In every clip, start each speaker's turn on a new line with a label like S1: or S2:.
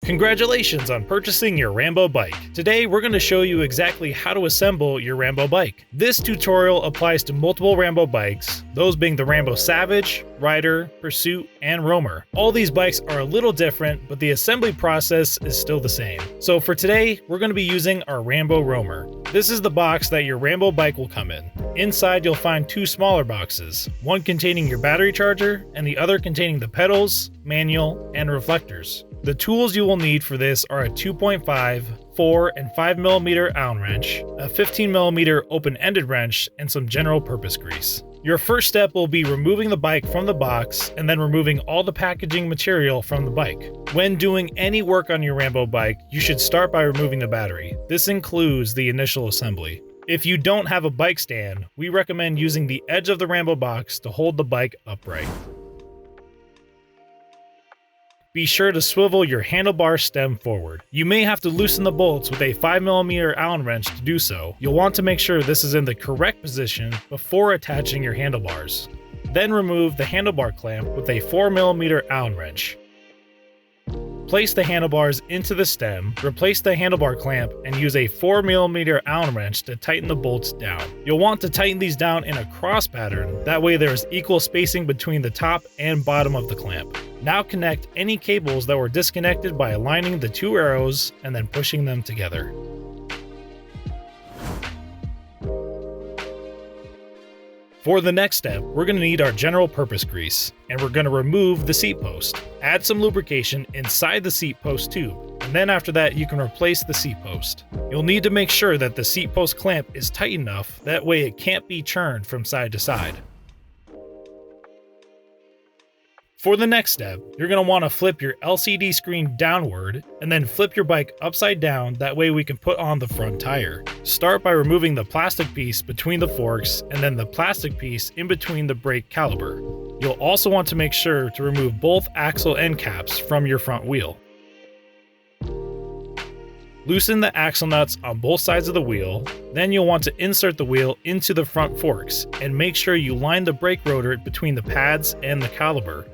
S1: Congratulations on purchasing your Rambo bike. Today we're going to show you exactly how to assemble your Rambo bike. This tutorial applies to multiple Rambo bikes, those being the Rambo Savage, Ryder, Pursuit, and ROAMER. All these bikes are a little different, but the assembly process is still the same. So for today, we're going to be using our Rambo ROAMER. This is the box that your Rambo bike will come in. Inside you'll find two smaller boxes, one containing your battery charger and the other containing the pedals, manual, and reflectors. The tools you will need for this are a 2.5, 4, and 5mm Allen wrench, a 15mm open-ended wrench, and some general purpose grease. Your first step will be removing the bike from the box and then removing all the packaging material from the bike. When doing any work on your Rambo bike, you should start by removing the battery. This includes the initial assembly. If you don't have a bike stand, we recommend using the edge of the Rambo box to hold the bike upright. Be sure to swivel your handlebar stem forward. You may have to loosen the bolts with a 5mm Allen wrench to do so. You'll want to make sure this is in the correct position before attaching your handlebars. Then remove the handlebar clamp with a 4mm Allen wrench. Place the handlebars into the stem, replace the handlebar clamp, and use a 4mm Allen wrench to tighten the bolts down. You'll want to tighten these down in a cross pattern, that way there is equal spacing between the top and bottom of the clamp. Now connect any cables that were disconnected by aligning the two arrows and then pushing them together. For the next step, we're going to need our general purpose grease, and we're going to remove the seat post. Add some lubrication inside the seat post tube, and then after that you can replace the seat post. You'll need to make sure that the seat post clamp is tight enough, that way it can't be churned from side to side. For the next step, you're going to want to flip your LCD screen downward and then flip your bike upside down, that way we can put on the front tire. Start by removing the plastic piece between the forks and then the plastic piece in between the brake caliper. You'll also want to make sure to remove both axle end caps from your front wheel. Loosen the axle nuts on both sides of the wheel, then you'll want to insert the wheel into the front forks and make sure you line the brake rotor between the pads and the caliper.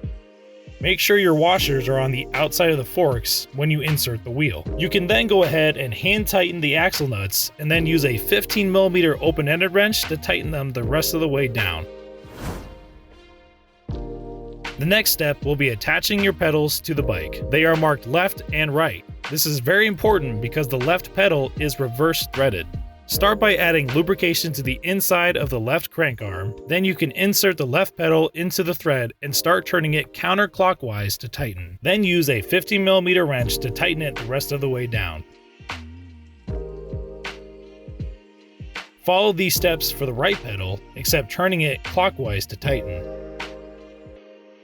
S1: Make sure your washers are on the outside of the forks when you insert the wheel. You can then go ahead and hand tighten the axle nuts and then use a 15mm open-ended wrench to tighten them the rest of the way down. The next step will be attaching your pedals to the bike. They are marked left and right. This is very important because the left pedal is reverse threaded. Start by adding lubrication to the inside of the left crank arm, then you can insert the left pedal into the thread and start turning it counterclockwise to tighten. Then use a 15mm wrench to tighten it the rest of the way down. Follow these steps for the right pedal, except turning it clockwise to tighten.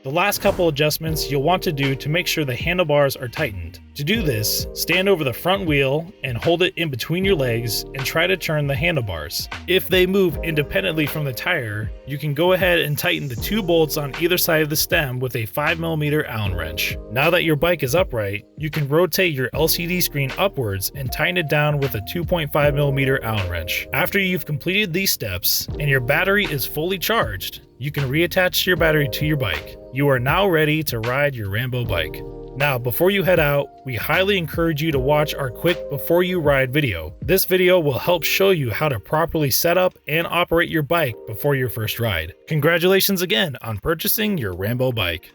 S1: The last couple adjustments you'll want to do to make sure the handlebars are tightened. To do this, stand over the front wheel and hold it in between your legs and try to turn the handlebars. If they move independently from the tire, you can go ahead and tighten the two bolts on either side of the stem with a 5mm Allen wrench. Now that your bike is upright, you can rotate your LCD screen upwards and tighten it down with a 2.5mm Allen wrench. After you've completed these steps and your battery is fully charged, you can reattach your battery to your bike. You are now ready to ride your Rambo bike. Now, before you head out, we highly encourage you to watch our quick before you ride video. This video will help show you how to properly set up and operate your bike before your first ride. Congratulations again on purchasing your Rambo bike.